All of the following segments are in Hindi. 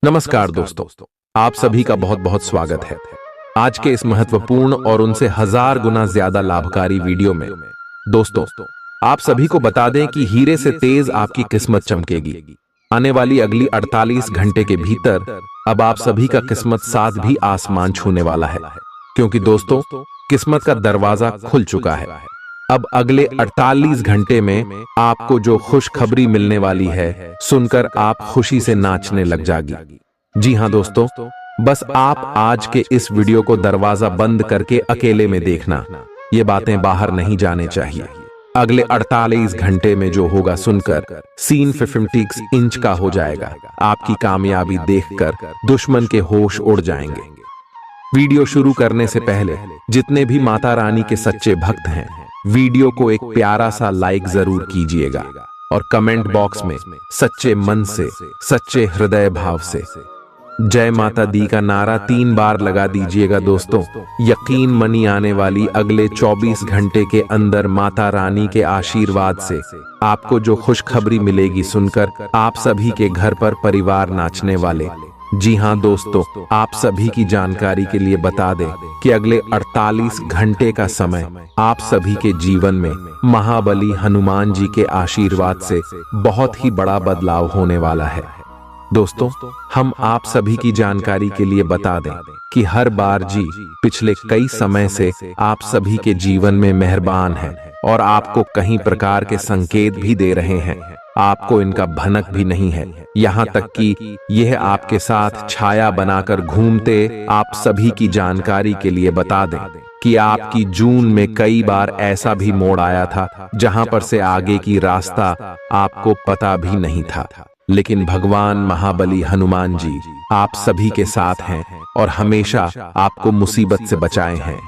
नमस्कार दोस्तों, आप सभी का बहुत बहुत स्वागत है। आज के इस महत्वपूर्ण और उनसे हजार गुना ज्यादा लाभकारी वीडियो में दोस्तों, आप सभी को बता दें कि हीरे से तेज आपकी किस्मत चमकेगी। आने वाली अगली 48 घंटे के भीतर अब आप सभी का किस्मत साथ भी आसमान छूने वाला है, क्योंकि दोस्तों किस्मत का दरवाजा खुल चुका है। अब अगले 48 घंटे में आपको जो खुशखबरी मिलने वाली है, सुनकर आप खुशी से नाचने लग जागी। जी हां दोस्तों, बस आप आज के इस वीडियो को दरवाजा बंद करके अकेले में देखना। ये बातें बाहर नहीं जाने चाहिए। अगले 48 घंटे में जो होगा सुनकर सीन 50 इंच का हो जाएगा। आपकी कामयाबी देखकर दुश्मन के होश उड़ जाएंगे। वीडियो शुरू करने से पहले जितने भी माता रानी के सच्चे भक्त हैं, वीडियो को एक प्यारा सा लाइक जरूर कीजिएगा और कमेंट बॉक्स में सच्चे मन से, सच्चे हृदय भाव से जय माता दी का नारा 3 बार लगा दीजिएगा। दोस्तों यकीन मनी आने वाली अगले 24 घंटे के अंदर माता रानी के आशीर्वाद से आपको जो खुशखबरी मिलेगी सुनकर आप सभी के घर पर परिवार नाचने वाले। जी हां दोस्तों, आप सभी की जानकारी के लिए बता दें कि अगले 48 घंटे का समय आप सभी के जीवन में महाबली हनुमान जी के आशीर्वाद से बहुत ही बड़ा बदलाव होने वाला है। दोस्तों हम आप सभी की जानकारी के लिए बता दें कि हर बार जी पिछले कई समय से आप सभी के जीवन में मेहरबान हैं और आपको कई प्रकार के संकेत भी दे रहे हैं। आपको इनका भनक भी नहीं है, यहाँ तक कि यह आपके साथ छाया बनाकर घूमते। आप सभी की जानकारी के लिए बता दें कि आपकी जून में कई बार ऐसा भी मोड़ आया था जहां पर से आगे की रास्ता आपको पता भी नहीं था, लेकिन भगवान महाबली हनुमान जी आप सभी के साथ हैं और हमेशा आपको मुसीबत से बचाए हैं।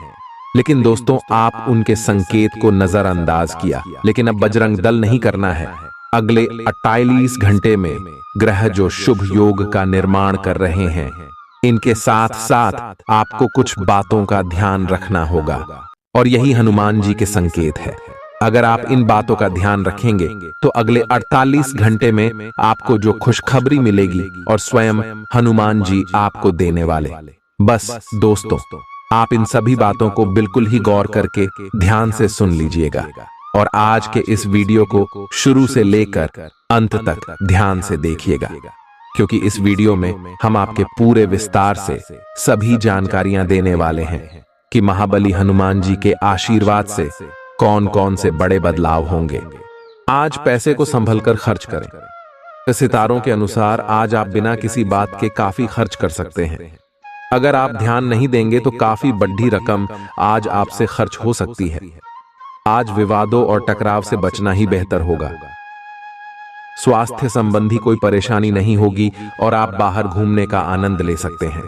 लेकिन दोस्तों आप उनके संकेत को नजरअंदाज किया, लेकिन अब बजरंग दल नहीं करना है। अगले 48 घंटे में ग्रह जो शुभ योग का निर्माण कर रहे हैं, इनके साथ साथ आपको कुछ बातों का ध्यान रखना होगा और यही हनुमान जी के संकेत है। अगर आप इन बातों का ध्यान रखेंगे तो अगले 48 घंटे में आपको जो खुशखबरी मिलेगी और स्वयं हनुमान जी आपको देने वाले। बस दोस्तों आप इन सभी बातों को बिल्कुल ही गौर करके ध्यान से सुन लीजिएगा और आज के इस वीडियो को शुरू से लेकर अंत तक ध्यान से देखिएगा, क्योंकि इस वीडियो में हम आपके पूरे विस्तार से सभी जानकारियां देने वाले हैं कि महाबली हनुमान जी के आशीर्वाद से कौन कौन से बड़े बदलाव होंगे। आज पैसे को संभल कर खर्च करें। सितारों के अनुसार आज आप बिना किसी बात के काफी खर्च कर सकते हैं। अगर आप ध्यान नहीं देंगे तो काफी बड़ी रकम आज आपसे खर्च हो सकती है। आज विवादों और टकराव से बचना ही बेहतर होगा। स्वास्थ्य संबंधी कोई परेशानी नहीं होगी और आप बाहर घूमने का आनंद ले सकते हैं।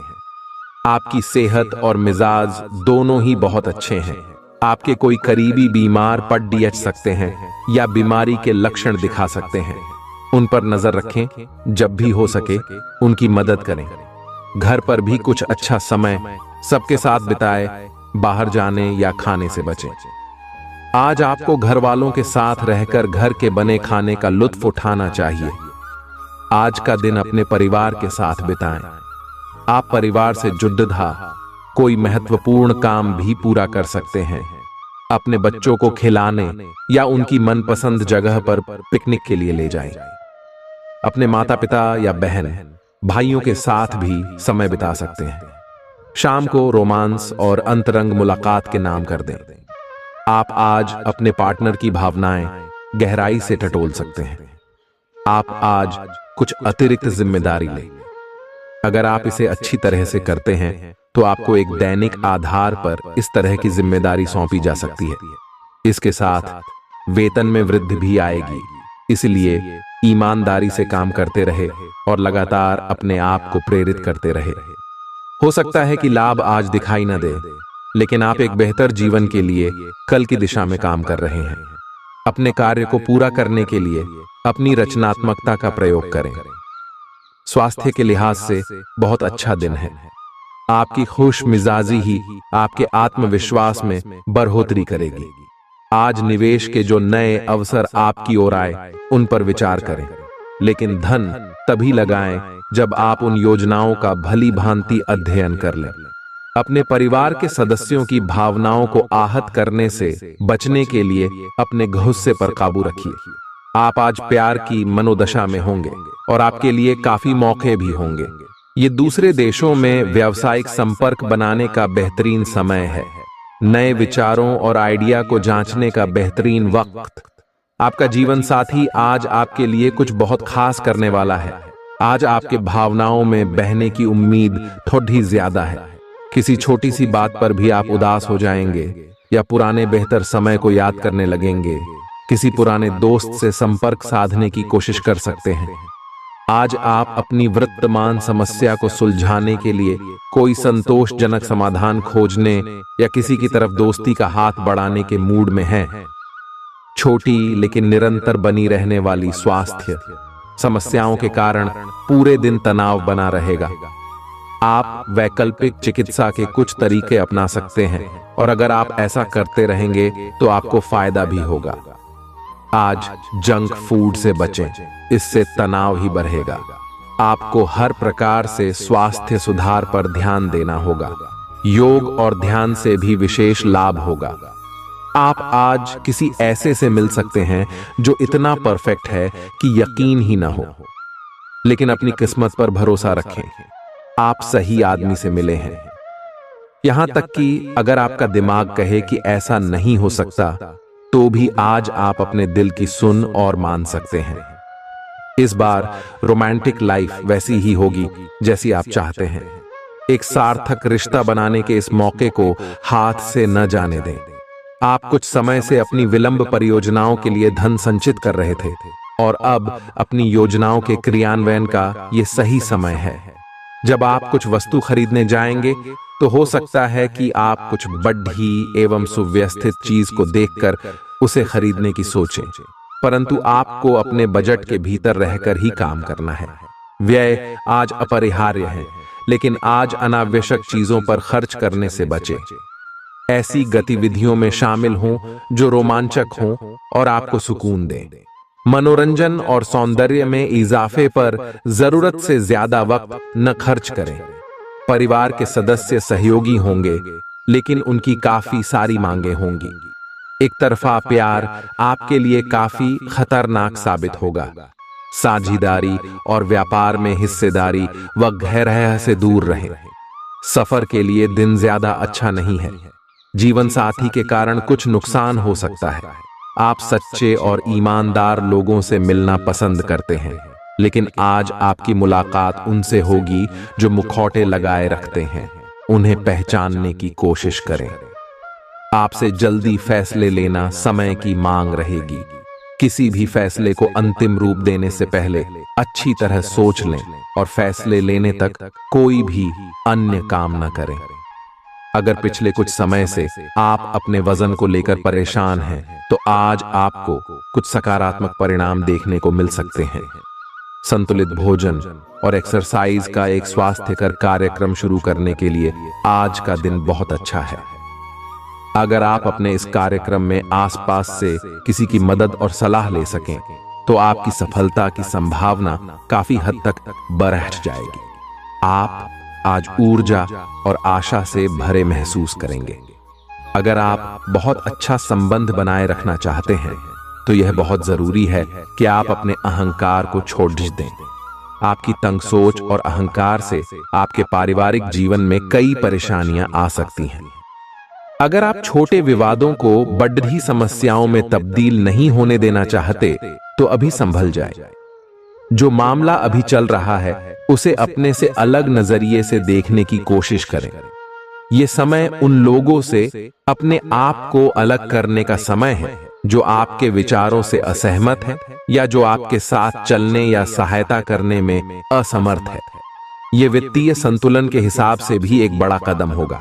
आपकी सेहत और मिजाज दोनों ही बहुत अच्छे हैं। आपके कोई करीबी बीमार पड़ सकते हैं या बीमारी के लक्षण दिखा सकते हैं। उन पर नजर रखें, जब भी हो सके उनकी मदद करें। घर पर भी कुछ अच्छा समय सबके साथ बिताएं, बाहर जाने या खाने से बचें। आज आपको घर वालों के साथ रहकर घर के बने खाने का लुत्फ उठाना चाहिए। आज का दिन अपने परिवार के साथ बिताएं। आप परिवार से जुड़धा कोई महत्वपूर्ण काम भी पूरा कर सकते हैं। अपने बच्चों को खिलाने या उनकी मनपसंद जगह पर पिकनिक के लिए ले जाएं। अपने माता पिता या बहन भाइयों के साथ भी समय बिता सकते हैं। शाम को रोमांस और अंतरंग मुलाकात के नाम कर दें। आप आज अपने पार्टनर की भावनाएं गहराई से टटोल सकते हैं। आप आज कुछ अतिरिक्त जिम्मेदारी लें। अगर आप इसे अच्छी तरह से करते हैं तो आपको एक दैनिक आधार पर इस तरह की जिम्मेदारी सौंपी जा सकती है। इसके साथ वेतन में वृद्धि भी आएगी, इसलिए ईमानदारी से काम करते रहे और लगातार अपने आप को प्रेरित करते रहे। हो सकता है कि लाभ आज दिखाई न दे, लेकिन आप एक बेहतर जीवन के लिए कल की दिशा में काम कर रहे हैं। अपने कार्य को पूरा करने के लिए अपनी रचनात्मकता का प्रयोग करें। स्वास्थ्य के लिहाज से बहुत अच्छा दिन है। आपकी खुश मिजाजी ही आपके आत्मविश्वास में बढ़ोतरी करेगी। आज निवेश के जो नए अवसर आपकी ओर आए उन पर विचार करें, लेकिन धन तभी लगाएं जब आप उन योजनाओं का भली भांति अध्ययन कर लें। अपने परिवार के सदस्यों की भावनाओं को आहत करने से बचने के लिए अपने गुस्से पर काबू रखिए। आप आज प्यार की मनोदशा में होंगे और आपके लिए काफी मौके भी होंगे। ये दूसरे देशों में व्यावसायिक संपर्क बनाने का बेहतरीन समय है। नए विचारों और आइडिया को जांचने का बेहतरीन वक्त। आपका जीवन साथी आज आपके लिए कुछ बहुत खास करने वाला है। आज आपके भावनाओं में बहने की उम्मीद थोड़ी ज्यादा है। किसी छोटी सी बात पर भी आप उदास हो जाएंगे या पुराने बेहतर समय को याद करने लगेंगे। किसी पुराने दोस्त से संपर्क साधने की कोशिश कर सकते हैं। आज आप अपनी वर्तमान समस्या को सुलझाने के लिए कोई संतोषजनक समाधान खोजने या किसी की तरफ दोस्ती का हाथ बढ़ाने के मूड में हैं। छोटी लेकिन निरंतर बनी रहने वाली स्वास्थ्य समस्याओं के कारण पूरे दिन तनाव बना रहेगा। आप वैकल्पिक चिकित्सा के कुछ तरीके अपना सकते हैं और अगर आप ऐसा करते रहेंगे तो आपको फायदा भी होगा। आज जंक फूड से बचें, इससे तनाव ही बढ़ेगा। आपको हर प्रकार से स्वास्थ्य सुधार पर ध्यान देना होगा। योग और ध्यान से भी विशेष लाभ होगा। आप आज किसी ऐसे से मिल सकते हैं जो इतना परफेक्ट है कि यकीन ही ना हो, लेकिन अपनी किस्मत पर भरोसा रखें। आप सही आदमी से मिले हैं। यहां तक कि अगर आपका दिमाग कहे कि ऐसा नहीं हो सकता, तो भी आज आप अपने दिल की सुन और मान सकते हैं। इस बार रोमांटिक लाइफ वैसी ही होगी जैसी आप चाहते हैं। एक सार्थक रिश्ता बनाने के इस मौके को हाथ से न जाने दें। आप कुछ समय से अपनी विलंब परियोजनाओं के लिए धन संचित कर रहे थे और अब अपनी योजनाओं के क्रियान्वयन का ये सही समय है। जब आप कुछ वस्तु खरीदने जाएंगे तो हो सकता है कि आप कुछ बड़ी एवं सुव्यवस्थित चीज को देखकर उसे खरीदने की सोचें, परंतु आपको अपने बजट के भीतर रहकर ही काम करना है। व्यय आज अपरिहार्य है, लेकिन आज अनावश्यक चीजों पर खर्च करने से बचें। ऐसी गतिविधियों में शामिल हों जो रोमांचक हों और आपको सुकून दें। मनोरंजन और सौंदर्य में इजाफे पर जरूरत से ज्यादा वक्त न खर्च करें। परिवार के सदस्य सहयोगी होंगे, लेकिन उनकी काफी सारी मांगे होंगी। एक तरफा प्यार आपके लिए काफी खतरनाक साबित होगा। साझेदारी और व्यापार में हिस्सेदारी व ग्रह से दूर रहें। सफर के लिए दिन ज्यादा अच्छा नहीं है। जीवन साथी के कारण कुछ नुकसान हो सकता है। आप सच्चे और ईमानदार लोगों से मिलना पसंद करते हैं, लेकिन आज आपकी मुलाकात उनसे होगी जो मुखौटे लगाए रखते हैं। उन्हें पहचानने की कोशिश करें। आपसे जल्दी फैसले लेना समय की मांग रहेगी। किसी भी फैसले को अंतिम रूप देने से पहले अच्छी तरह सोच लें और फैसले लेने तक कोई भी अन्य काम न करें। अगर पिछले कुछ समय से आप अपने वजन को लेकर परेशान हैं, तो आज आपको कुछ सकारात्मक परिणाम देखने को मिल सकते हैं। संतुलित भोजन और एक्सरसाइज का एक स्वास्थ्यकर कार्यक्रम शुरू करने के लिए आज का दिन बहुत अच्छा है। अगर आप अपने इस कार्यक्रम में आसपास से किसी की मदद और सलाह ले सकें, तो आपकी सफलता की संभावना काफी हद तक बढ़ जाएगी। आप आज ऊर्जा और आशा से भरे महसूस करेंगे। अगर आप बहुत अच्छा संबंध बनाए रखना चाहते हैं, तो यह बहुत जरूरी है कि आप अपने अहंकार को छोड़ दें। आपकी तंग सोच और अहंकार से आपके पारिवारिक जीवन में कई परेशानियां आ सकती हैं। अगर आप छोटे विवादों को बड़ी समस्याओं में तब्दील नहीं होने देना चाहते, तो अभी संभल जाए। जो मामला अभी चल रहा है, उसे अपने से अलग नजरिए से देखने की कोशिश करें। यह समय उन लोगों से अपने आप को अलग करने का समय है जो आपके विचारों से असहमत है या जो आपके साथ चलने या सहायता करने में असमर्थ है। यह वित्तीय संतुलन के हिसाब से भी एक बड़ा कदम होगा।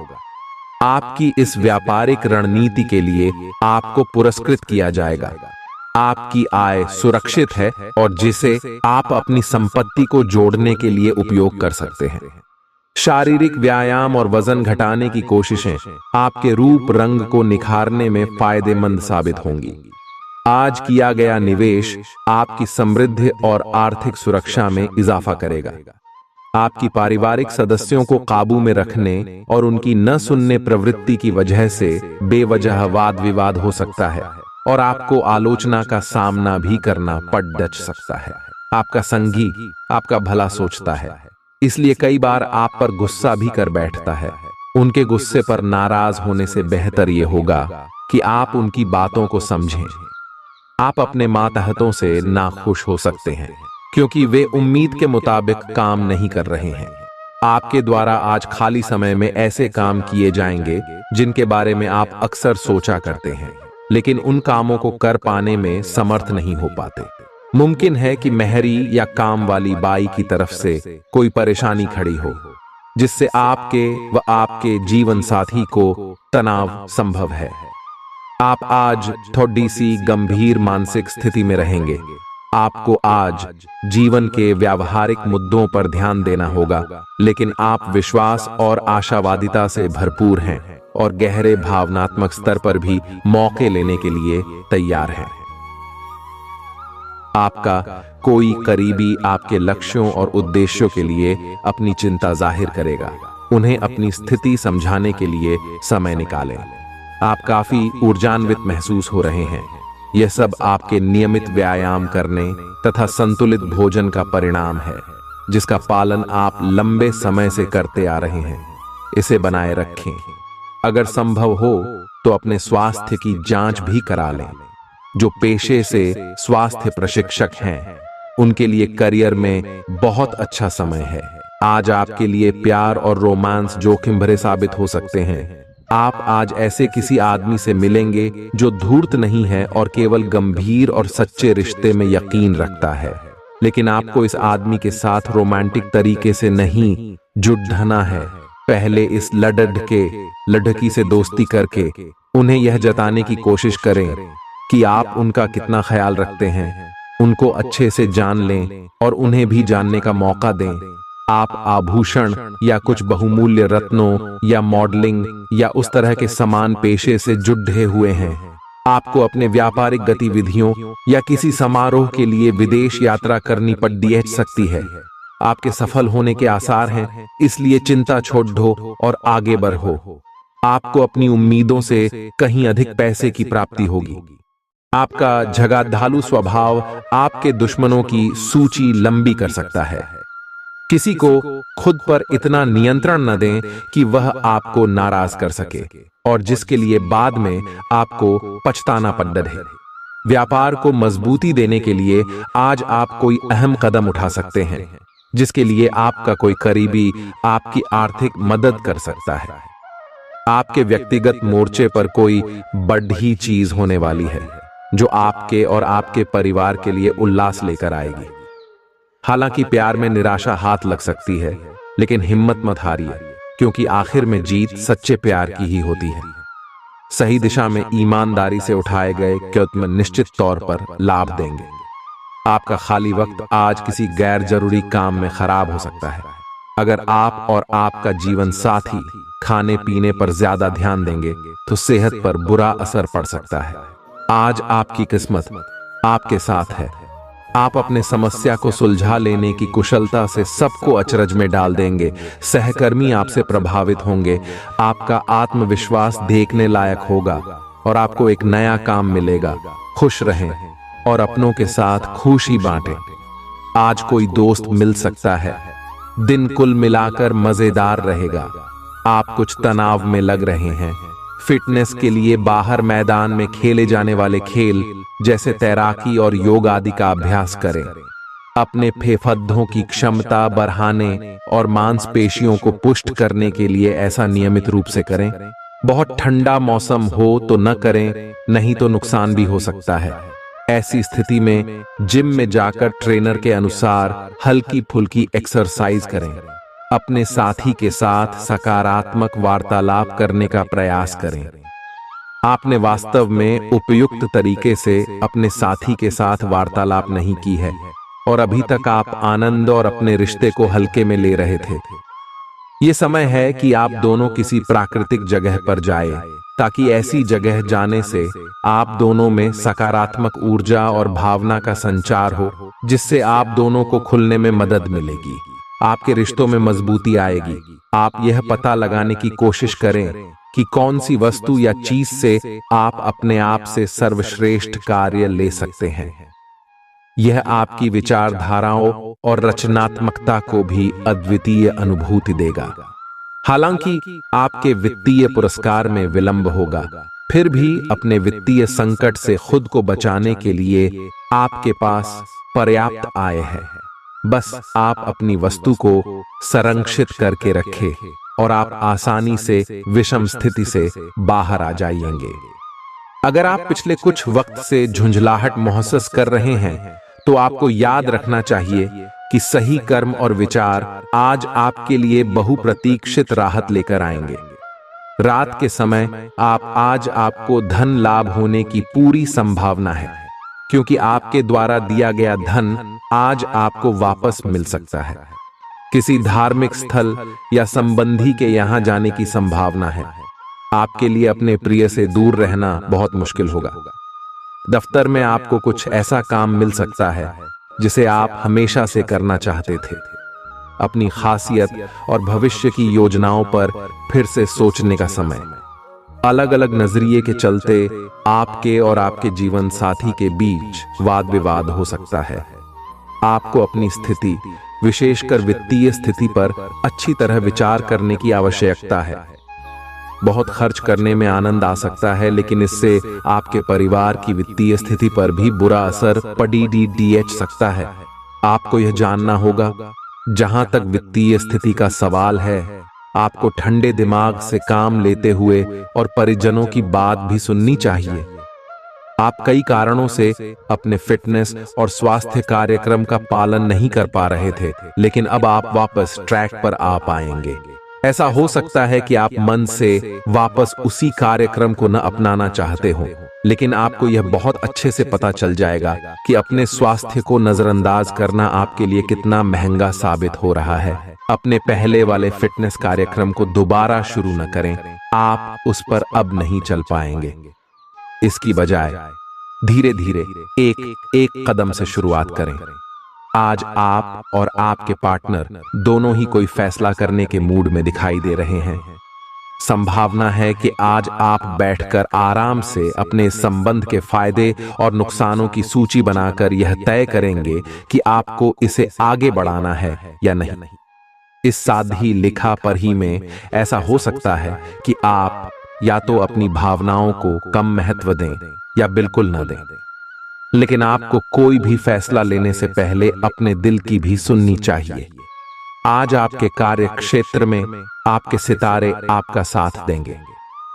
आपकी इस व्यापारिक रणनीति के लिए आपको पुरस्कृत किया जाएगा। आपकी आय सुरक्षित है और जिसे आप अपनी संपत्ति को जोड़ने के लिए उपयोग कर सकते हैं। शारीरिक व्यायाम और वजन घटाने की कोशिशें आपके रूप रंग को निखारने में फायदेमंद साबित होंगी। आज किया गया निवेश आपकी समृद्धि और आर्थिक सुरक्षा में इजाफा करेगा। आपकी पारिवारिक सदस्यों को काबू में रखने और उनकी न सुनने प्रवृत्ति की वजह से बेवजह वाद विवाद हो सकता है और आपको आलोचना का सामना भी करना पड़ डच सकता है। आपका संगी आपका भला सोचता है, इसलिए कई बार आप पर गुस्सा भी कर बैठता है। उनके गुस्से पर नाराज होने से बेहतर यह होगा कि आप उनकी बातों को समझें। आप अपने मातहतों से नाखुश हो सकते हैं क्योंकि वे उम्मीद के मुताबिक काम नहीं कर रहे हैं। आपके द्वारा आज खाली समय में ऐसे काम किए जाएंगे जिनके बारे में आप अक्सर सोचा करते हैं, लेकिन उन कामों को कर पाने में समर्थ नहीं हो पाते। मुमकिन है कि मेहरी या काम वाली बाई की तरफ से कोई परेशानी खड़ी हो जिससे आपके व आपके जीवन साथी को तनाव संभव है। आप आज थोड़ी सी गंभीर मानसिक स्थिति में रहेंगे। आपको आज जीवन के व्यावहारिक मुद्दों पर ध्यान देना होगा, लेकिन आप विश्वास और आशावादिता से भरपूर हैं और गहरे भावनात्मक स्तर पर भी मौके लेने के लिए तैयार हैं। आपका कोई करीबी आपके लक्ष्यों और उद्देश्यों के लिए अपनी चिंता जाहिर करेगा। उन्हें अपनी स्थिति समझाने के लिए समय निकालें। आप काफी ऊर्जान्वित महसूस हो रहे हैं। यह सब आपके नियमित व्यायाम करने तथा संतुलित भोजन का परिणाम है, जिसका पालन आप लंबे समय से करते आ रहे हैं। इसे बनाए रखें। अगर संभव हो तो अपने स्वास्थ्य की जांच भी करा लें। जो पेशे से स्वास्थ्य प्रशिक्षक हैं, उनके लिए करियर में बहुत अच्छा समय है। आज आपके लिए प्यार और रोमांस जोखिम भरे साबित हो सकते हैं। आप आज ऐसे किसी आदमी से मिलेंगे जो धूर्त नहीं है और केवल गंभीर और सच्चे रिश्ते में यकीन रखता है, लेकिन आपको इस आदमी के साथ रोमांटिक तरीके से नहीं जुड़ना है। पहले इस लड़की से दोस्ती करके उन्हें यह जताने की कोशिश करें कि आप उनका कितना ख्याल रखते हैं। उनको अच्छे से जान लें और उन्हें भी जानने का मौका दें। आप आभूषण या कुछ बहुमूल्य रत्नों या मॉडलिंग या उस तरह के समान पेशे से जुड़े हुए हैं। आपको अपने व्यापारिक गतिविधियों या किसी समारोह के लिए विदेश यात्रा करनी पड़ सकती है। आपके सफल होने के आसार हैं, इसलिए चिंता छोड़ दो और आगे बढ़ो। आपको अपनी उम्मीदों से कहीं अधिक पैसे की प्राप्ति होगी। आपका झगड़ालू स्वभाव आपके दुश्मनों की सूची लंबी कर सकता है। किसी को खुद पर इतना नियंत्रण न दें कि वह आपको नाराज कर सके और जिसके लिए बाद में आपको पछताना पड़ है। व्यापार को मजबूती देने के लिए आज आप कोई अहम कदम उठा सकते हैं, जिसके लिए आपका कोई करीबी आपकी आर्थिक मदद कर सकता है। आपके व्यक्तिगत मोर्चे पर कोई बड़ी चीज होने वाली है जो आपके और आपके परिवार के लिए उल्लास लेकर आएगी। हालांकि प्यार में निराशा हाथ लग सकती है, लेकिन हिम्मत मत हारिए, क्योंकि आखिर में जीत सच्चे प्यार की ही होती है। सही दिशा में ईमानदारी से उठाए गए कदम निश्चित तौर पर लाभ देंगे। आपका खाली वक्त आज किसी गैर जरूरी काम में खराब हो सकता है। अगर आप और आपका जीवन साथी खाने पीने पर ज्यादा ध्यान देंगे तो सेहत पर बुरा असर पड़ सकता है। आज आपकी किस्मत आपके साथ है। आप अपने समस्या को सुलझा लेने की कुशलता से सबको अचरज में डाल देंगे। सहकर्मी आपसे प्रभावित होंगे। आपका आत्मविश्वास देखने लायक होगा और आपको एक नया काम मिलेगा। खुश रहें और अपनों के साथ खुशी बांटें। आज कोई दोस्त मिल सकता है। दिन कुल मिलाकर मजेदार रहेगा। आप कुछ तनाव में लग रहे हैं। फिटनेस के लिए बाहर मैदान में खेले जाने वाले खेल जैसे तैराकी और योग आदि का अभ्यास करें। अपने फेफड़ों की क्षमता बढ़ाने और मांसपेशियों को पुष्ट करने के लिए ऐसा नियमित रूप से करें। बहुत ठंडा मौसम हो तो न करें, नहीं तो नुकसान भी हो सकता है। ऐसी स्थिति में जिम में जाकर ट्रेनर के अनुसार हल्की फुल्की एक्सरसाइज करें। अपने साथी के साथ सकारात्मक वार्तालाप करने का प्रयास करें। आपने वास्तव में उपयुक्त तरीके से अपने साथी के साथ वार्तालाप नहीं की है और अभी तक आप आनंद और अपने रिश्ते को हल्के में ले रहे थे। ये समय है कि आप दोनों किसी प्राकृतिक जगह पर जाएं ताकि ऐसी जगह जाने से आप दोनों में सकारात्मक ऊर्जा और भावना का संचार हो, जिससे आप दोनों को खुलने में मदद मिलेगी। आपके रिश्तों में मजबूती आएगी। आप यह पता लगाने की कोशिश करें कि कौन सी वस्तु या चीज से आप अपने आप से सर्वश्रेष्ठ कार्य ले सकते हैं। यह आपकी विचारधाराओं और रचनात्मकता को भी अद्वितीय अनुभूति देगा। हालांकि आपके वित्तीय पुरस्कार में विलंब होगा, फिर भी अपने वित्तीय संकट से खुद को बचाने के लिए आपके पास पर्याप्त आय है। बस आप अपनी वस्तु को संरक्षित करके रखें और आप आसानी से विषम स्थिति से बाहर आ जाएंगे। अगर आप पिछले कुछ वक्त से झुंझलाहट महसूस कर रहे हैं, तो आपको याद रखना चाहिए कि सही कर्म और विचार आज आपके लिए बहुप्रतीक्षित राहत लेकर आएंगे। रात के समय आज आपको धन लाभ होने की पूरी संभावना है, क्योंकि आपके द्वारा दिया गया धन आज आपको वापस मिल सकता है। किसी धार्मिक स्थल या संबंधी के यहां जाने की संभावना है। आपके लिए अपने प्रिय से दूर रहना बहुत मुश्किल होगा। दफ्तर में आपको कुछ ऐसा काम मिल सकता है जिसे आप हमेशा से करना चाहते थे। अपनी खासियत और भविष्य की योजनाओं पर फिर से सोचने का समय। अलग अलग नजरिए के चलते आपके और आपके जीवन साथी के बीच वाद विवाद हो सकता है। आपको अपनी स्थिति, विशेषकर वित्तीय स्थिति पर अच्छी तरह विचार करने की आवश्यकता है। बहुत खर्च करने में आनंद आ सकता है, लेकिन इससे आपके परिवार की वित्तीय स्थिति पर भी बुरा असर पड़ सकता है। आपको यह जानना होगा, जहां तक वित्तीय स्थिति का सवाल है, आपको ठंडे दिमाग से काम लेते हुए और परिजनों की बात भी सुननी चाहिए। आप कई कारणों से अपने फिटनेस और स्वास्थ्य कार्यक्रम का पालन नहीं कर पा रहे थे, लेकिन अब आप वापस ट्रैक पर आ पाएंगे। ऐसा हो सकता है कि आप मन से वापस उसी कार्यक्रम को न अपनाना चाहते हो, लेकिन आपको यह बहुत अच्छे से पता चल जाएगा कि अपने स्वास्थ्य को नजरअंदाज करना आपके लिए कितना महंगा साबित हो रहा है। अपने पहले वाले फिटनेस कार्यक्रम को दोबारा शुरू न करें, आप उस पर अब नहीं चल पाएंगे। इसकी बजाय धीरे धीरे एक कदम से शुरुआत करें। आज आप और आपके पार्टनर दोनों ही कोई फैसला करने के मूड में दिखाई दे रहे हैं। संभावना है कि आज आप बैठकर आराम से अपने संबंध के फायदे और नुकसानों की सूची बनाकर यह तय करेंगे कि आपको इसे आगे बढ़ाना है या नहीं। इस सादी लिखा पढ़ी में ऐसा हो सकता है कि आप या तो अपनी भावनाओं को कम महत्व दें या बिल्कुल न दें, लेकिन आपको कोई भी फैसला लेने से पहले अपने दिल की भी सुननी चाहिए। आज आपके कार्य क्षेत्र में आपके सितारे आपका साथ देंगे।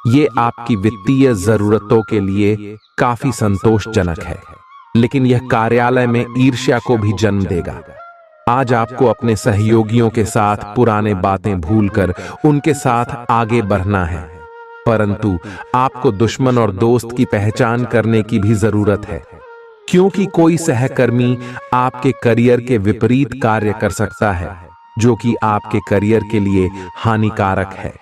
ये आपकी वित्तीय जरूरतों के लिए काफी संतोषजनक है, लेकिन यह कार्यालय में ईर्ष्या को भी जन्म देगा। आज आपको अपने सहयोगियों के साथ पुराने बातें भूलकर उनके साथ आगे बढ़ना है, परंतु आपको दुश्मन और दोस्त की पहचान करने की भी जरूरत है, क्योंकि कोई सहकर्मी आपके करियर के विपरीत कार्य कर सकता है, जो कि आपके करियर के लिए हानिकारक है।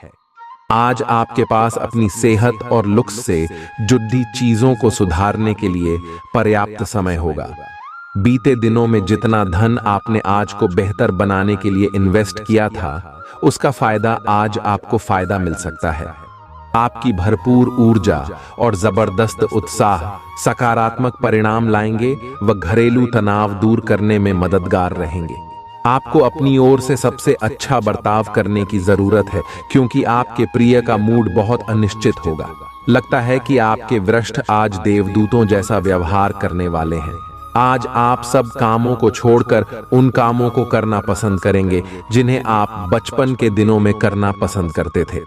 आज आपके पास अपनी सेहत और लुक्स से जुड़ी चीजों को सुधारने के लिए पर्याप्त समय होगा। बीते दिनों में जितना धन आपने आज को बेहतर बनाने के लिए इन्वेस्ट किया था, उसका फायदा आज आपको फायदा मिल सकता है। आपकी भरपूर ऊर्जा और जबरदस्त उत्साह सकारात्मक परिणाम लाएंगे व घरेलू तनाव दूर करने में मददगार रहेंगे। आपको अपनी ओर से सबसे अच्छा बर्ताव करने की जरूरत है, क्योंकि आपके प्रिय का मूड बहुत अनिश्चित होगा। लगता है कि आपके वरिष्ठ आज देवदूतों जैसा व्यवहार करने वाले हैं। आज आप सब कामों को छोड़कर उन कामों को करना पसंद करेंगे जिन्हें आप बचपन के दिनों में करना पसंद करते थे।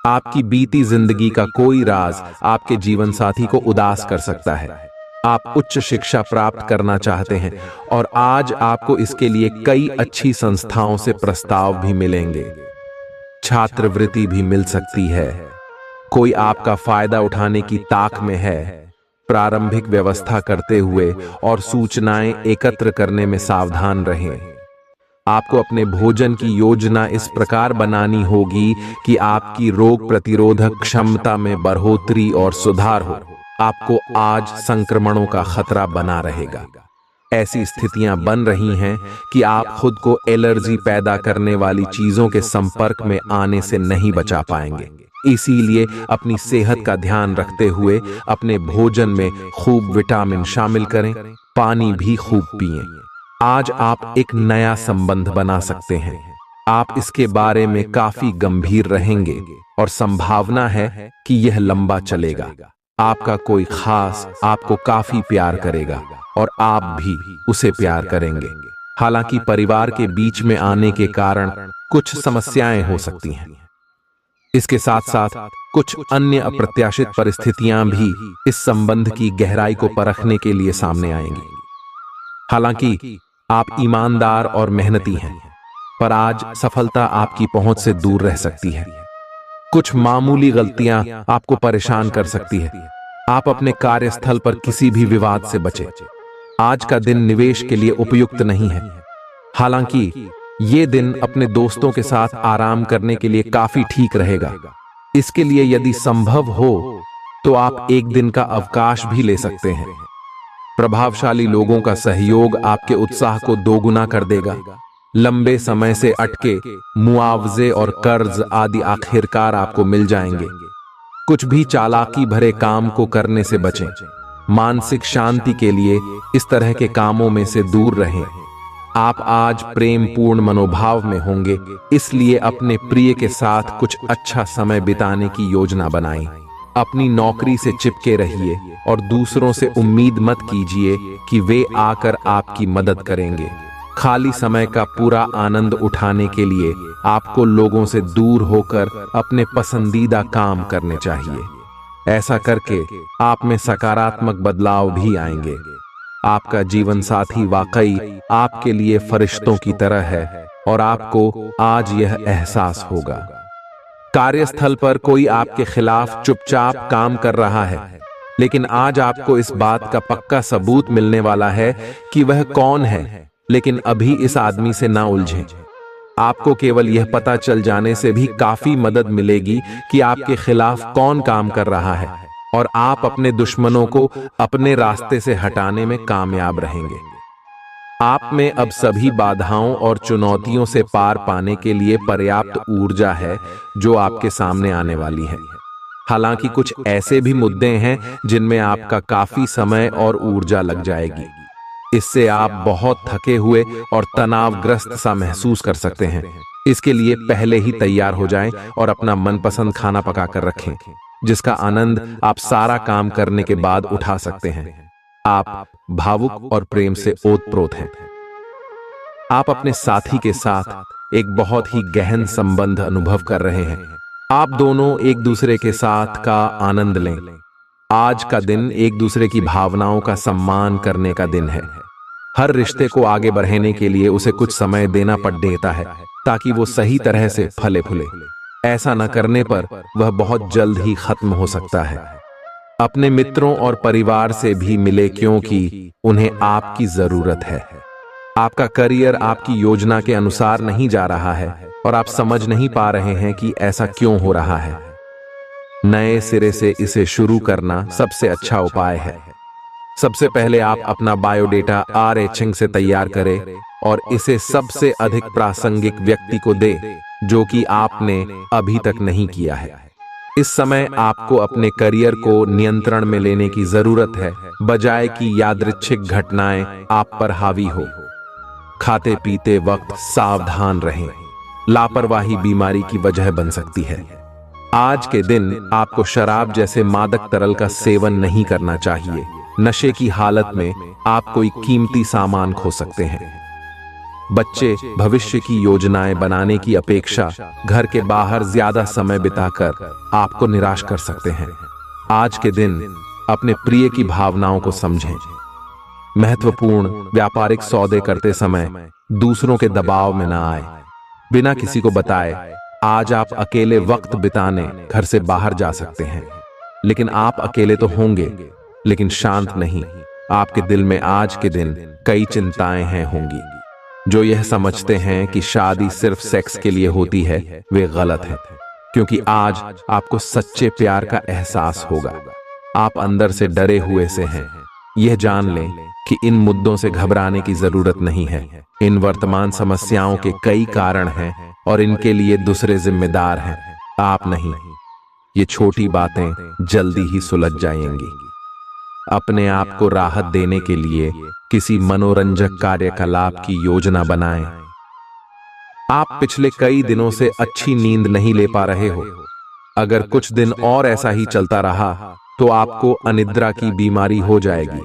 आपकी बीती जिंदगी का कोई राज आपके जीवन साथी को उदास कर सकता है। आप उच्च शिक्षा प्राप्त करना चाहते हैं और आज आपको इसके लिए कई अच्छी संस्थाओं से प्रस्ताव भी मिलेंगे। छात्रवृत्ति भी मिल सकती है। कोई आपका फायदा उठाने की ताक में है। प्रारंभिक व्यवस्था करते हुए और सूचनाएं एकत्र करने में सावधान रहें। आपको अपने भोजन की योजना इस प्रकार बनानी होगी कि आपकी रोग प्रतिरोधक क्षमता में बढ़ोतरी और सुधार हो। आपको आज संक्रमणों का खतरा बना रहेगा। ऐसी स्थितियां बन रही हैं कि आप खुद को एलर्जी पैदा करने वाली चीजों के संपर्क में आने से नहीं बचा पाएंगे। इसीलिए अपनी सेहत का ध्यान रखते हुए अपने भोजन में खूब विटामिन शामिल करें, पानी भी खूब पिएं। आज आप एक नया संबंध बना सकते हैं। आप इसके बारे में काफी गंभीर रहेंगे और संभावना है कि यह लंबा चलेगा। आपका कोई खास आपको काफी प्यार करेगा और आप भी उसे प्यार करेंगे। हालांकि परिवार के बीच में आने के कारण कुछ समस्याएं हो सकती हैं। इसके साथ साथ कुछ अन्य अप्रत्याशित परिस्थितियां भी इस संबंध की गहराई को परखने के लिए सामने आएंगी। हालांकि आप ईमानदार और मेहनती हैं, पर आज सफलता आपकी पहुंच से दूर रह सकती है। कुछ मामूली गलतियां आपको परेशान कर सकती है। आप अपने कार्यस्थल पर किसी भी विवाद से बचें। आज का दिन निवेश के लिए उपयुक्त नहीं है। हालांकि ये दिन अपने दोस्तों के साथ आराम करने के लिए काफी ठीक रहेगा। इसके लिए यदि संभव हो तो आप एक दिन का अवकाश भी ले सकते हैं। प्रभावशाली लोगों का सहयोग आपके उत्साह को दोगुना कर देगा। लंबे समय से अटके मुआवजे और कर्ज आदि आखिरकार आपको मिल जाएंगे। कुछ भी चालाकी भरे काम को करने से बचें। मानसिक शांति के लिए इस तरह के कामों में से दूर रहें। आप आज प्रेम पूर्ण मनोभाव में होंगे, इसलिए अपने प्रिय के साथ कुछ अच्छा समय बिताने की योजना बनाएं। अपनी नौकरी से चिपके रहिए और दूसरों से उम्मीद मत कीजिए कि वे आकर आपकी मदद करेंगे। खाली समय का पूरा आनंद उठाने के लिए आपको लोगों से दूर होकर अपने पसंदीदा काम करने चाहिए। ऐसा करके आप में सकारात्मक बदलाव भी आएंगे। आपका जीवन साथी वाकई आपके लिए फरिश्तों की तरह है और आपको आज यह एहसास होगा। कार्यस्थल पर कोई आपके खिलाफ चुपचाप काम कर रहा है, लेकिन आज आपको इस बात का पक्का सबूत मिलने वाला है कि वह कौन है। लेकिन अभी इस आदमी से ना उलझें। आपको केवल यह पता चल जाने से भी काफी मदद मिलेगी कि आपके खिलाफ कौन काम कर रहा है और आप अपने दुश्मनों को अपने रास्ते से हटाने में कामयाब रहेंगे। आप में अब सभी बाधाओं और चुनौतियों से पार पाने के लिए पर्याप्त ऊर्जा है जो आपके सामने आने वाली है। हालांकि कुछ ऐसे भी मुद्दे हैं जिनमें आपका काफी समय और ऊर्जा लग जाएगी। इससे आप बहुत थके हुए और तनावग्रस्त सा महसूस कर सकते हैं। इसके लिए पहले ही तैयार हो जाएं और अपना मनपसंद खाना पका कर रखें, जिसका आनंद आप सारा काम करने के बाद उठा सकते हैं। आप भावुक और प्रेम से ओतप्रोत हैं। आप अपने साथी के साथ एक बहुत ही गहन संबंध अनुभव कर रहे हैं। आप दोनों एक दूसरे के साथ का आनंद लें। आज का दिन एक दूसरे की भावनाओं का सम्मान करने का दिन है। हर रिश्ते को आगे बढ़ाने के लिए उसे कुछ समय देना पड़ देता है ताकि वो सही तरह से फले फूले। ऐसा न करने पर वह बहुत जल्द ही खत्म हो सकता है। अपने मित्रों और परिवार से भी मिले, क्योंकि उन्हें आपकी जरूरत है। आपका करियर आपकी योजना के अनुसार नहीं जा रहा है और आप समझ नहीं पा रहे हैं कि ऐसा क्यों हो रहा है। नए सिरे से इसे शुरू करना सबसे अच्छा उपाय है। सबसे पहले आप अपना बायोडेटा RH से तैयार करें और इसे सबसे अधिक प्रासंगिक व्यक्ति को दें जो कि आपने अभी तक नहीं किया है। इस समय आपको अपने करियर को नियंत्रण में लेने की जरूरत है, बजाय कि यादृच्छिक घटनाएं आप पर हावी हो। खाते पीते वक्त सावधान रहें। लापरवाही बीमारी की वजह बन सकती है। आज के दिन आपको शराब जैसे मादक तरल का सेवन नहीं करना चाहिए। नशे की हालत में आप कोई कीमती सामान खो सकते हैं। बच्चे भविष्य की योजनाएं बनाने की अपेक्षा घर के बाहर ज्यादा समय बिताकर आपको निराश कर सकते हैं। आज के दिन अपने प्रिय की भावनाओं को समझें। महत्वपूर्ण व्यापारिक सौदे करते समय दूसरों के दबाव में ना आए। बिना किसी को बताए आज आप अकेले वक्त बिताने घर से बाहर जा सकते हैं। लेकिन आप अकेले तो होंगे, लेकिन शांत नहीं। आपके दिल में आज के दिन कई चिंताएं हैं होंगी। जो यह समझते हैं कि शादी सिर्फ सेक्स के लिए होती है वे गलत हैं, क्योंकि आज आपको सच्चे प्यार का एहसास होगा। आप अंदर से डरे हुए से हैं। यह जान लें कि इन मुद्दों से घबराने की जरूरत नहीं है। इन वर्तमान समस्याओं के कई कारण हैं और इनके लिए दूसरे जिम्मेदार हैं, आप नहीं। ये छोटी बातें जल्दी ही सुलझ जाएंगी। अपने आप को राहत देने के लिए किसी मनोरंजक कार्यकलाप की योजना बनाएं। आप पिछले कई दिनों से अच्छी नींद नहीं ले पा रहे हो। अगर कुछ दिन और ऐसा ही चलता रहा तो आपको अनिद्रा की बीमारी हो जाएगी।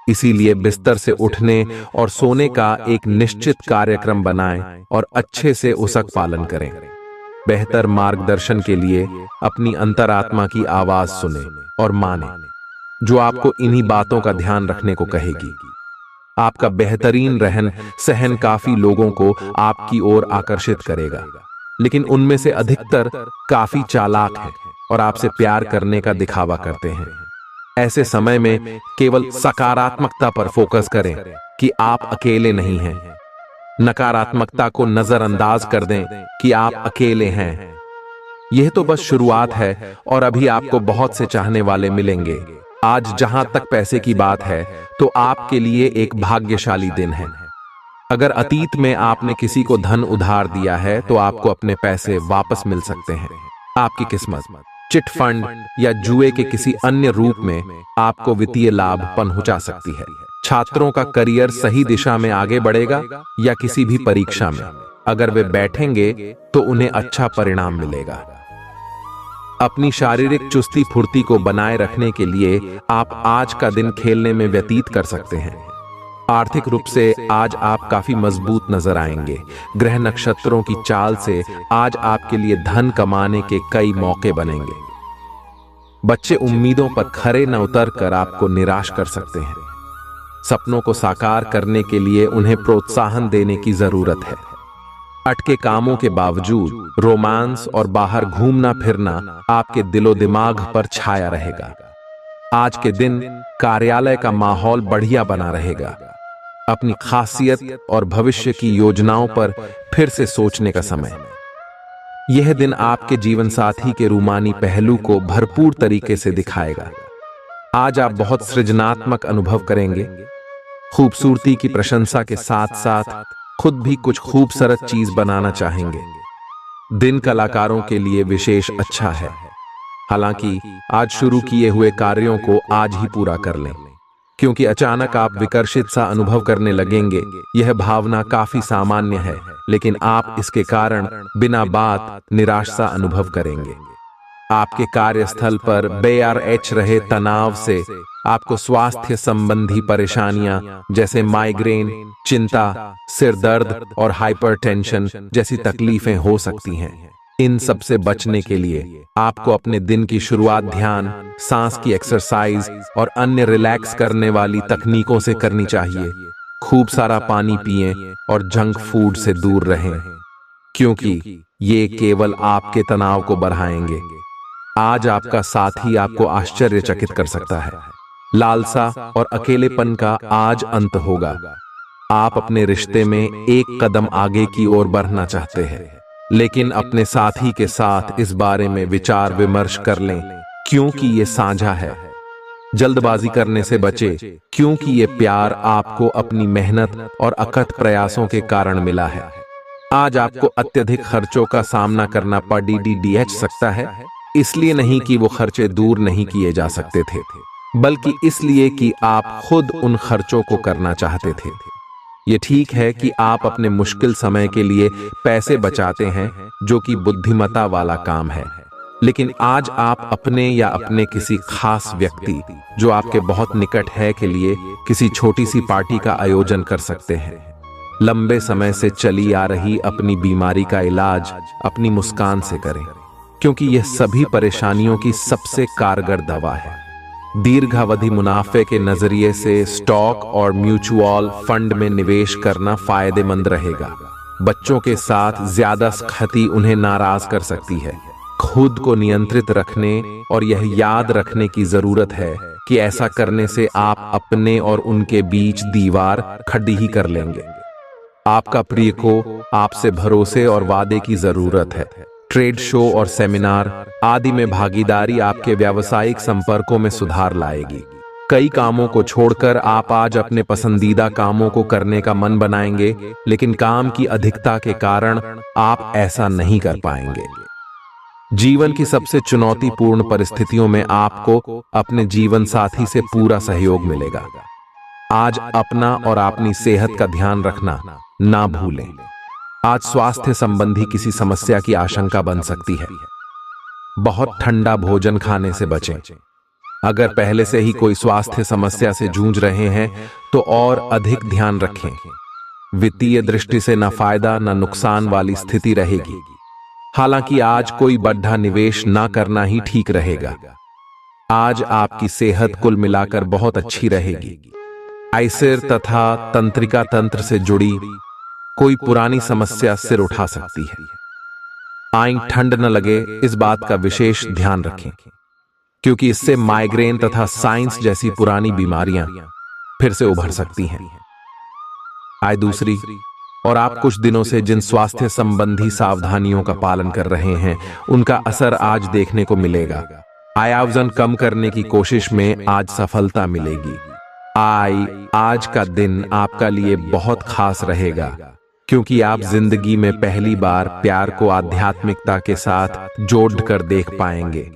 इसीलिए बिस्तर से उठने और सोने का एक निश्चित कार्यक्रम बनाएं और अच्छे से उसका पालन करें। बेहतर मार्गदर्शन के लिए अपनी अंतरात्मा की आवाज सुने और माने, जो आपको इन्हीं बातों का ध्यान रखने को कहेगी। आपका बेहतरीन रहन सहन काफी लोगों को आपकी ओर आकर्षित करेगा, लेकिन उनमें से अधिकतर काफी चालाक हैं और आपसे प्यार करने का दिखावा करते हैं। ऐसे समय में केवल सकारात्मकता पर फोकस करें कि आप अकेले नहीं हैं। नकारात्मकता को नजरअंदाज कर दें कि आप अकेले हैं। यह तो बस शुरुआत है और अभी आपको बहुत से चाहने वाले मिलेंगे। आज जहां तक पैसे की बात है तो आपके लिए एक भाग्यशाली दिन है। अगर अतीत में आपने किसी को धन उधार दिया है तो आपको अपने पैसे वापस मिल सकते हैं। आपकी किस्मत चिट फंड या जुए के किसी अन्य रूप में आपको वित्तीय लाभ पहुंचा सकती है। छात्रों का करियर सही दिशा में आगे बढ़ेगा या किसी भी परीक्षा में अगर वे बैठेंगे तो उन्हें अच्छा परिणाम मिलेगा। अपनी शारीरिक चुस्ती फुर्ती को बनाए रखने के लिए आप आज का दिन खेलने में व्यतीत कर सकते हैं। आर्थिक रूप से आज आप काफी मजबूत नजर आएंगे। ग्रह नक्षत्रों की चाल से आज आपके लिए धन कमाने के कई मौके बनेंगे। बच्चे उम्मीदों पर खरे न उतरकर आपको निराश कर सकते हैं। सपनों को साकार करने के लिए उन्हें प्रोत्साहन देने की जरूरत है। अटके कामों के बावजूद रोमांस और बाहर घूमना फिरना आपके दिलो दिमाग पर छाया रहेगा। आज के दिन कार्यालय का माहौल बढ़िया बना रहेगा। अपनी खासियत और भविष्य की योजनाओं पर फिर से सोचने का समय। यह दिन आपके जीवन साथी के रूमानी पहलू को भरपूर तरीके से दिखाएगा। आज आप बहुत सृजनात्मक अनुभव करेंगे। खूबसूरती की प्रशंसा के साथ साथ खुद भी कुछ खूबसूरत चीज बनाना चाहेंगे। दिन कलाकारों के लिए विशेष अच्छा है। हालांकि आज शुरू किए हुए कार्यों को आज ही पूरा कर लें, क्योंकि अचानक आप विकर्षित सा अनुभव करने लगेंगे। यह भावना काफी सामान्य है, लेकिन आप इसके कारण बिना बात निराश सा अनुभव करेंगे। आपके कार्यस्थल पर बेआरएच रहे तनाव से आपको स्वास्थ्य संबंधी परेशानियां जैसे माइग्रेन, चिंता, सिर दर्द और हाइपरटेंशन जैसी तकलीफें हो सकती हैं। इन सब से बचने के लिए आपको अपने दिन की शुरुआत ध्यान, सांस की एक्सरसाइज और अन्य रिलैक्स करने वाली तकनीकों से करनी चाहिए। खूब सारा पानी पिएं और जंक फूड से दूर रहें, क्योंकि ये केवल आपके तनाव को बढ़ाएंगे। आज आपका साथी आपको आश्चर्यचकित कर सकता है। लालसा और अकेलेपन का आज अंत होगा। आप अपने रिश्ते में एक कदम आगे की ओर बढ़ना चाहते हैं, लेकिन अपने साथी के साथ इस बारे में विचार विमर्श कर लें, क्योंकि ये साझा है। जल्दबाजी करने से बचे, क्योंकि ये प्यार आपको अपनी मेहनत और अकथ प्रयासों के कारण मिला है। आज आपको अत्यधिक खर्चों का सामना करना पड़ सकता है, इसलिए नहीं कि वो खर्चे दूर नहीं किए जा सकते थे, बल्कि इसलिए कि आप खुद उन खर्चों को करना चाहते थे। ये ठीक है कि आप अपने मुश्किल समय के लिए पैसे बचाते हैं, जो कि बुद्धिमत्ता वाला काम है, लेकिन आज आप अपने या अपने किसी खास व्यक्ति जो आपके बहुत निकट है के लिए किसी छोटी सी पार्टी का आयोजन कर सकते हैं। लंबे समय से चली आ रही अपनी बीमारी का इलाज अपनी मुस्कान से करें, क्योंकि यह सभी परेशानियों की सबसे कारगर दवा है। दीर्घावधि मुनाफे के नजरिए से स्टॉक और म्यूचुअल फंड में निवेश करना फायदेमंद रहेगा। बच्चों के साथ ज्यादा सख्ती उन्हें नाराज कर सकती है। खुद को नियंत्रित रखने और यह याद रखने की जरूरत है कि ऐसा करने से आप अपने और उनके बीच दीवार खड़ी ही कर लेंगे। आपका प्रिय को आपसे भरोसे और वादे की जरूरत है। ट्रेड शो और सेमिनार आदि में भागीदारी आपके व्यावसायिक संपर्कों में सुधार लाएगी। कई कामों को छोड़कर आप आज अपने पसंदीदा कामों को करने का मन बनाएंगे, लेकिन काम की अधिकता के कारण आप ऐसा नहीं कर पाएंगे। जीवन की सबसे चुनौतीपूर्ण परिस्थितियों में आपको अपने जीवन साथी से पूरा सहयोग मिलेगा। आज अपना और अपनी सेहत का ध्यान रखना ना भूलें। आज स्वास्थ्य संबंधी किसी समस्या की आशंका बन सकती है। बहुत ठंडा भोजन खाने से बचें। अगर पहले से ही कोई स्वास्थ्य समस्या से जूझ रहे हैं तो और अधिक ध्यान रखें। वित्तीय दृष्टि से न फायदा न नुकसान वाली स्थिति रहेगी। हालांकि आज कोई बड़ा निवेश ना करना ही ठीक रहेगा। आज आपकी सेहत कुल मिलाकर बहुत अच्छी रहेगी। आयसिर तथा तंत्रिका तंत्र से जुड़ी कोई पुरानी समस्या सिर उठा सकती है। आंख ठंड न लगे, इस बात का विशेष ध्यान रखें, क्योंकि इससे माइग्रेन तथा साइंस जैसी पुरानी बीमारियां फिर से उभर सकती हैं। आय दूसरी, और आप कुछ दिनों से जिन स्वास्थ्य संबंधी सावधानियों का पालन कर रहे हैं उनका असर आज देखने को मिलेगा। आय कम करने की कोशिश में आज सफलता मिलेगी। आज का दिन आपका लिए बहुत खास रहेगा, क्योंकि आप जिंदगी में पहली बार प्यार को आध्यात्मिकता के साथ जोड़कर देख पाएंगे।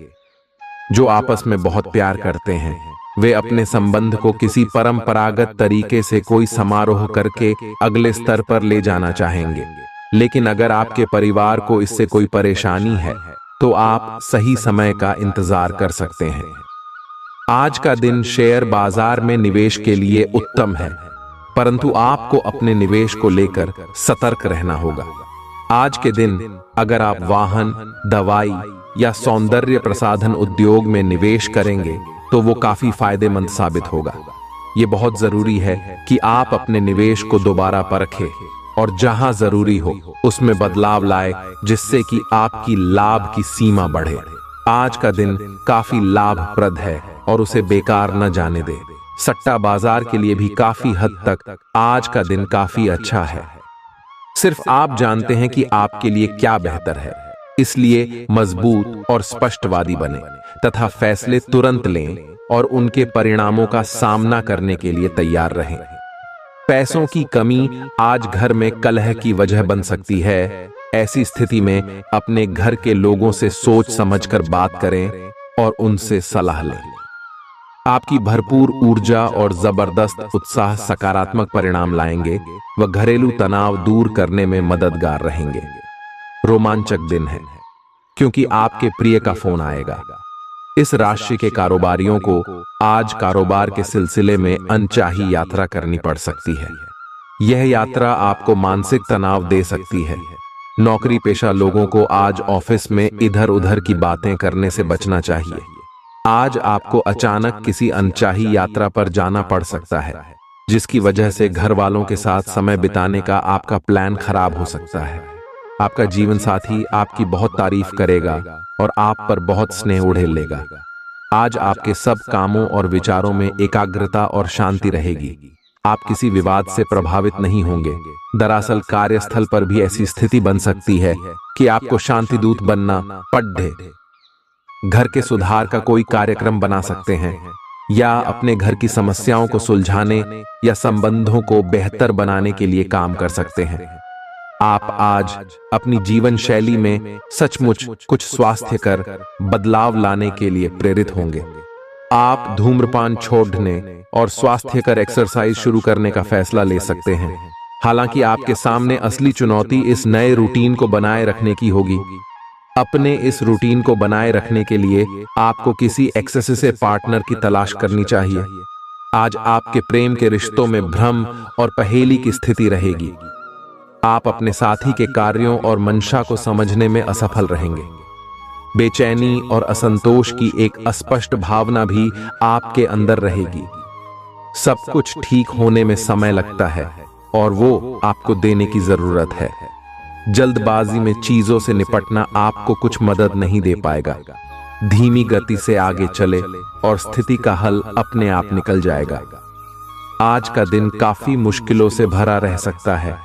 जो आपस में बहुत प्यार करते हैं वे अपने संबंध को किसी परंपरागत तरीके से कोई समारोह करके अगले स्तर पर ले जाना चाहेंगे। लेकिन अगर आपके परिवार को इससे कोई परेशानी है तो आप सही समय का इंतजार कर सकते हैं। आज का दिन शेयर बाजार में निवेश के लिए उत्तम है, परंतु आपको अपने निवेश को लेकर सतर्क रहना होगा। आज के दिन अगर आप वाहन, दवाई या सौंदर्य प्रसाधन उद्योग में निवेश करेंगे तो वो काफी फायदेमंद साबित होगा। ये बहुत जरूरी है कि आप अपने निवेश को दोबारा परखें और जहां जरूरी हो उसमें बदलाव लाए, जिससे कि आपकी लाभ की सीमा बढ़े। आज का दिन काफी लाभप्रद है और उसे बेकार न जाने दे। सट्टा बाजार के लिए भी काफी हद तक आज का दिन काफी अच्छा है। सिर्फ आप जानते हैं कि आपके लिए क्या बेहतर है, इसलिए मजबूत और स्पष्टवादी बने तथा फैसले तुरंत लें और उनके परिणामों का सामना करने के लिए तैयार रहें। पैसों की कमी आज घर में कलह की वजह बन सकती है। ऐसी स्थिति में अपने घर के लोगों से सोच समझकर बात करें और उनसे सलाह लें। आपकी भरपूर ऊर्जा और जबरदस्त उत्साह सकारात्मक परिणाम लाएंगे व घरेलू तनाव दूर करने में मददगार रहेंगे। रोमांचक दिन है, क्योंकि आपके प्रिय का फोन आएगा। इस राशि के कारोबारियों को आज कारोबार के सिलसिले में अनचाही यात्रा करनी पड़ सकती है। यह यात्रा आपको मानसिक तनाव दे सकती है। नौकरी पेशा लोगों को आज ऑफिस में इधर उधर की बातें करने से बचना चाहिए। आज आपको अचानक किसी अनचाही यात्रा पर जाना पड़ सकता है, जिसकी वजह से घर वालों के साथ समय बिताने का आपका प्लान खराब हो सकता है। आपका जीवन साथी आपकी बहुत तारीफ करेगा और आप पर बहुत स्नेह उड़ेलेगा। आज आपके सब कामों और विचारों में एकाग्रता और शांति रहेगी। आप किसी विवाद से प्रभावित नहीं होंगे। दरअसल कार्यस्थल पर भी ऐसी स्थिति बन सकती है कि आपको शांति दूत बनना पड़े। घर के सुधार का कोई कार्यक्रम बना सकते हैं या अपने घर की समस्याओं को सुलझाने या संबंधों को बेहतर बनाने के लिए काम कर सकते हैं। आप आज अपनी जीवन शैली में सचमुच कुछ स्वास्थ्यकर बदलाव लाने के लिए प्रेरित होंगे। आप धूम्रपान छोड़ने और स्वास्थ्यकर एक्सरसाइज शुरू करने का फैसला ले सकते हैं। हालांकि आपके सामने असली चुनौती इस नए रूटीन को बनाए रखने की होगी। अपने इस रूटीन को बनाए रखने के लिए आपको किसी एक्सेसिव पार्टनर की तलाश करनी चाहिए। आज आपके प्रेम के रिश्तों में भ्रम और पहेली की स्थिति रहेगी। आप अपने साथी के कार्यों और मंशा को समझने में असफल रहेंगे। बेचैनी और असंतोष की एक अस्पष्ट भावना भी आपके अंदर रहेगी। सब कुछ ठीक होने में समय लगता है और वो आपको देने की जरूरत है। जल्दबाजी में चीजों से निपटना आपको कुछ मदद नहीं दे पाएगा। धीमी गति से आगे चले और स्थिति का हल अपने आप निकल जाएगा। आज का दिन काफी मुश्किलों से भरा रह सकता है।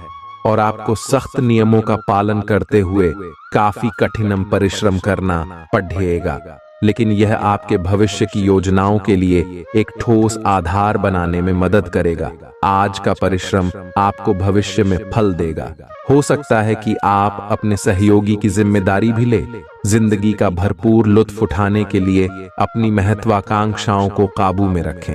और आपको सख्त नियमों का पालन करते हुए काफी कठिन परिश्रम करना पड़ेगा, लेकिन यह आपके भविष्य की योजनाओं के लिए एक ठोस आधार बनाने में मदद करेगा। आज का परिश्रम आपको भविष्य में फल देगा। हो सकता है कि आप अपने सहयोगी की जिम्मेदारी भी ले। जिंदगी का भरपूर लुत्फ उठाने के लिए अपनी महत्वाकांक्षाओं को काबू में रखें।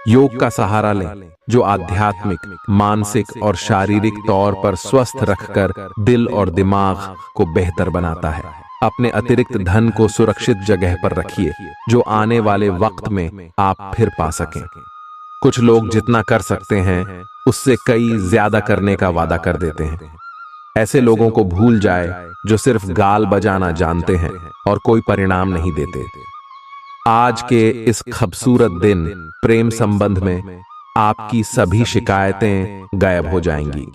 योग का सहारा लें, जो आध्यात्मिक, मानसिक और शारीरिक तौर पर स्वस्थ रखकर दिल और दिमाग को बेहतर बनाता है। अपने अतिरिक्त धन को सुरक्षित जगह पर रखिए, जो आने वाले वक्त में आप फिर पा सकें। कुछ लोग जितना कर सकते हैं उससे कई ज्यादा करने का वादा कर देते हैं। ऐसे लोगों को भूल जाए जो सिर्फ गाल बजाना जानते हैं और कोई परिणाम नहीं देते। आज के इस खूबसूरत दिन प्रेम संबंध में आपकी सभी शिकायतें गायब हो जाएंगी।